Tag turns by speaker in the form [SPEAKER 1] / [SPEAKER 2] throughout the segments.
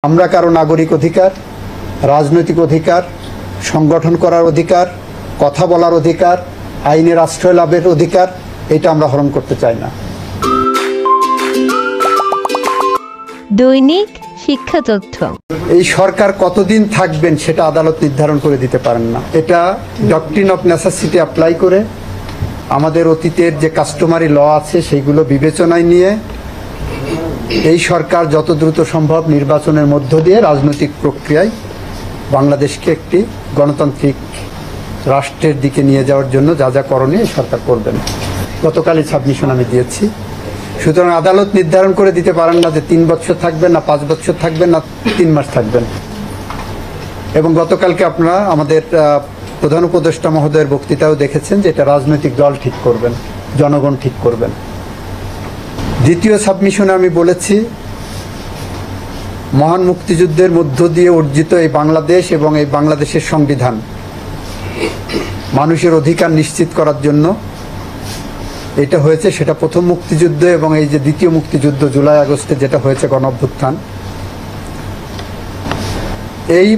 [SPEAKER 1] আমরা কারো নাগরিক অধিকার, রাজনৈতিক অধিকার, সংগঠন করার অধিকার, কথা বলার অধিকার, আইনের আশ্রয় লাভের অধিকার এটা আমরা হরণ করতে চাই না।
[SPEAKER 2] দৈনিক শিক্ষা তথ্য।
[SPEAKER 1] এই সরকার কতদিন থাকবেন সেটা আদালত নির্ধারণ করে দিতে পারেন না। এটা ডক্ট্রিন অফ নেসেসিটি অ্যাপ্লাই করে আমাদের অতীতের যে কাস্টমারি ল আছে সেইগুলো বিবেচনায় নিয়ে এই সরকার যত দ্রুত সম্ভব নির্বাচনের মধ্য দিয়ে রাজনৈতিক প্রক্রিয়ায় বাংলাদেশকে একটি গণতান্ত্রিক রাষ্ট্রের দিকে নিয়ে যাওয়ার জন্য যা যা করণীয় সরকার করবেন। গতকালই সাবমিশন আমি দিয়েছি। সুতরাং আদালত নির্ধারণ করে দিতে পারেন না যে 3 বছর থাকবেন না 5 বছর থাকবেন না 3 মাস থাকবেন। এবং গতকালকে আপনারা আমাদের প্রধান উপদেষ্টা মহোদয়ের বক্তৃতাও দেখেছেন যে এটা রাজনৈতিক দল ঠিক করবেন, জনগণ ঠিক করবেন। দ্বিতীয় সাবমিশনে আমি বলেছি মহান মুক্তিযুদ্ধের মধ্য দিয়ে অর্জিত এই বাংলাদেশ এবং এই বাংলাদেশের সংবিধান মানুষের অধিকার নিশ্চিত করার জন্য এটা হয়েছে। সেটা প্রথম মুক্তিযুদ্ধ এবং এই যে দ্বিতীয় মুক্তিযুদ্ধ জুলাই আগস্টে যেটা হয়েছে গণ অভ্যুত্থান, এই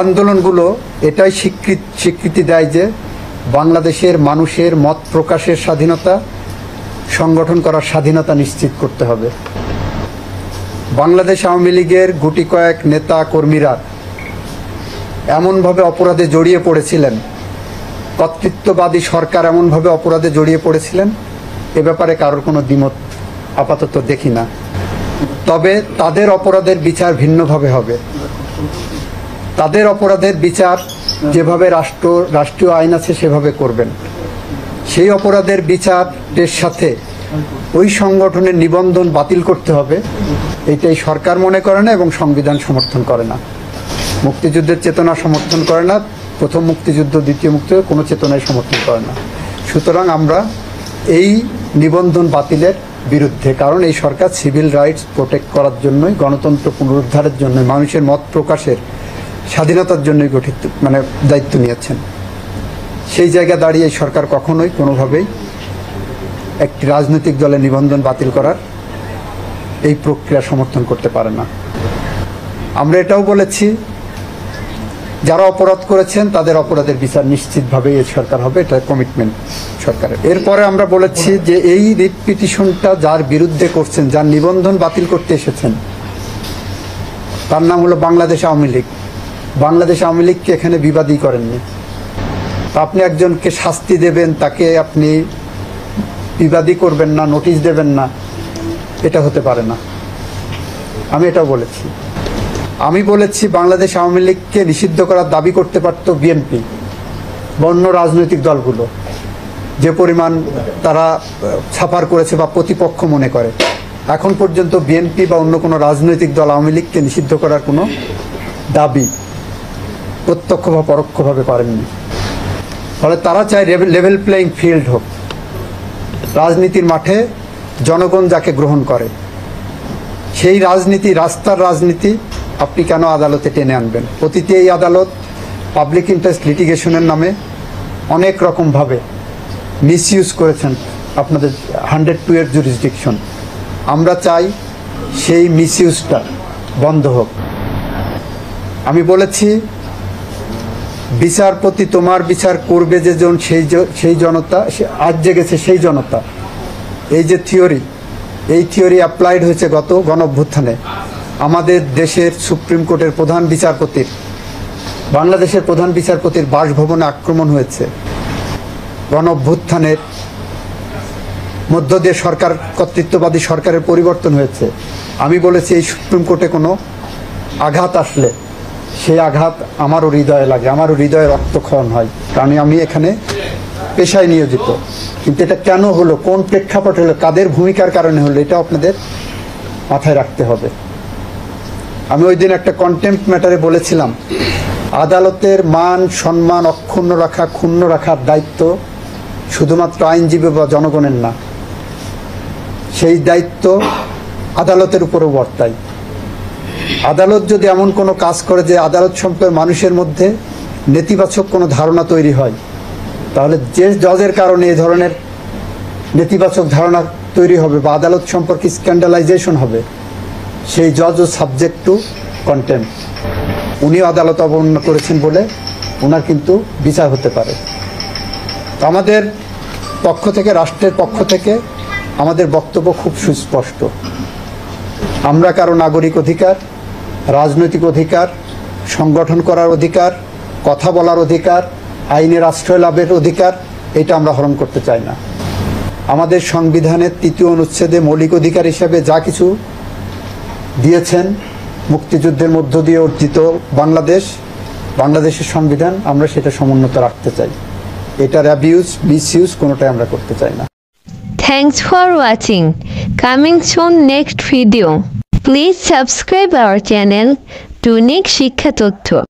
[SPEAKER 1] আন্দোলনগুলো এটাই স্বীকৃতি দেয় যে বাংলাদেশের মানুষের মত প্রকাশের স্বাধীনতা, সংগঠন করার স্বাধীনতা নিশ্চিত করতে হবে। বাংলাদেশ আওয়ামী লীগের গুটি কয়েক নেতা কর্মীরা এমনভাবে অপরাধে জড়িয়ে পড়েছিলেন, কর্তৃত্ববাদী সরকার এমনভাবে অপরাধে জড়িয়ে পড়েছিলেন, এ ব্যাপারে কারোর কোনো দ্বিমত আপাতত দেখি না। তবে তাদের অপরাধের বিচার ভিন্নভাবে হবে। তাদের অপরাধের বিচার যেভাবে রাষ্ট্রীয় আইন আছে সেভাবে করবেন। সেই অপরাধের বিচারের সাথে ওই সংগঠনের নিবন্ধন বাতিল করতে হবে, এটাই সরকার মনে করে না এবং সংবিধান সমর্থন করে না। মুক্তিযুদ্ধের চেতনা সমর্থন করে না, প্রথম মুক্তিযুদ্ধ দ্বিতীয় মুক্তিযুদ্ধ কোনো চেতনায় সমর্থন করে না। সুতরাং আমরা এই নিবন্ধন বাতিলের বিরুদ্ধে, কারণ এই সরকার সিভিল রাইটস প্রোটেক্ট করার জন্যই, গণতন্ত্র পুনরুদ্ধারের জন্য, মানুষের মত প্রকাশের স্বাধীনতার জন্যই গঠিত দায়িত্ব নিয়েছেন। সেই জায়গা দাঁড়িয়ে এই সরকার কখনোই কোনোভাবেই একটি রাজনৈতিক দলের নিবন্ধন বাতিল করার এই প্রক্রিয়া সমর্থন করতে পারে না। আমরা এটাও বলেছি যারা অপরাধ করেছেন তাদের অপরাধের বিচার নিশ্চিতভাবে এই সরকার হবে, এটা কমিটমেন্ট সরকারের। এরপরে আমরা বলেছি যে এই রিট পিটিশনটা যার বিরুদ্ধে করছেন, যার নিবন্ধন বাতিল করতে এসেছেন, তার নাম হলো বাংলাদেশ আওয়ামী লীগ। বাংলাদেশ আওয়ামী লীগকে এখানে বিবাদী করেননি। আপনি একজনকে শাস্তি দেবেন, তাকে আপনি বিবাদী করবেন না, নোটিশ দেবেন না, এটা হতে পারে না। আমি এটাও বলেছি। আমি বলেছি বাংলাদেশ আওয়ামী লীগকে নিষিদ্ধ করার দাবি করতে পারত বিএনপি বা অন্য রাজনৈতিক দলগুলো, যে পরিমাণ তারা ছাপার করেছে বা প্রতিপক্ষ মনে করে। এখন পর্যন্ত বিএনপি বা অন্য কোনো রাজনৈতিক দল আওয়ামী লীগকে নিষিদ্ধ করার কোনো দাবি প্রত্যক্ষ বা পরোক্ষভাবে করেননি। ফলে তারা চায় লেভেল প্লেয়িং ফিল্ড হোক, রাজনীতির মাঠে জনগণ যাকে গ্রহণ করে সেই রাজনীতি, রাস্তার রাজনীতি আপনি কেন আদালতে টেনে আনবেন? অতীতে এই আদালত পাবলিক ইন্টারেস্ট লিটিগেশনের নামে অনেক রকমভাবে মিসইউজ করেছেন আপনাদের 102 এর জুরিসডিকশন। আমরা চাই সেই মিসইউজটা বন্ধ হোক। আমি বলেছি বিচারপতি তোমার বিচার করবে যে জন, সেই জনতা আজ জেগেছে, সেই জনতা। এই যে থিওরি, এই থিওরি অ্যাপ্লাইড হয়েছে গত গণ অভ্যুত্থানে। আমাদের দেশের সুপ্রিম কোর্টের প্রধান বিচারপতির, বাংলাদেশের প্রধান বিচারপতির বাসভবনে আক্রমণ হয়েছে। গণ অভ্যুত্থানের মধ্য দিয়ে সরকার, কর্তৃত্ববাদী সরকারের পরিবর্তন হয়েছে। আমি বলেছি এই সুপ্রিম কোর্টে কোনো আঘাত আসলে সেই আঘাত আমারও হৃদয়ে লাগে, আমারও হৃদয়ে রক্তক্ষরণ হয়, কারণ আমি এখানে পেশায় নিয়োজিত। কিন্তু এটা কেন হলো, কোন প্রেক্ষাপট হলো, কাদের ভূমিকার কারণে হলো, এটা আপনাদের মাথায় রাখতে হবে। আমি ওই দিন একটা কন্টেম্পট ম্যাটারে বলেছিলাম আদালতের মান সম্মান অক্ষুণ্ণ রাখা, ক্ষুণ্ণ রাখার দায়িত্ব শুধুমাত্র আইনজীবী বা জনগণের না, সেই দায়িত্ব আদালতের উপরও বর্তায়। আদালত যদি এমন কোনো কাজ করে যে আদালত সম্পর্কে মানুষের মধ্যে নেতিবাচক কোনো ধারণা তৈরি হয়, তাহলে যে জজের কারণে এই ধরনের নেতিবাচক ধারণা তৈরি হবে বা আদালত সম্পর্কে স্ক্যান্ডালাইজেশন হবে, সেই জজ ও সাবজেক্ট টু কন্টেম্পট, উনিও আদালত অবমাননা করেছেন বলে ওনার কিন্তু বিচার হতে পারে। তো আমাদের পক্ষ থেকে, রাষ্ট্রের পক্ষ থেকে আমাদের বক্তব্য খুব সুস্পষ্ট। আমরা কারো নাগরিক অধিকার, রাজনৈতিক অধিকার, সংগঠন করার অধিকার, কথা বলার অধিকার, আইনের আশ্রয় লাভের অধিকার, এটা আমরা হরণ করতে চাই না। আমাদের সংবিধানের ৩য় অনুচ্ছেদে মৌলিক অধিকার হিসেবে যা কিছু দিয়েছেন, মুক্তিযুদ্ধের মধ্য দিয়ে অর্জিত বাংলাদেশের সংবিধান, আমরা সেটা সমুন্নত রাখতে চাই। এটার অ্যাবিউজ, মিসইউজ কোনোটাই আমরা করতে চাই না।
[SPEAKER 2] Thanks for watching. Coming soon next video. Please subscribe our channel, Tunik Shikha Tottho.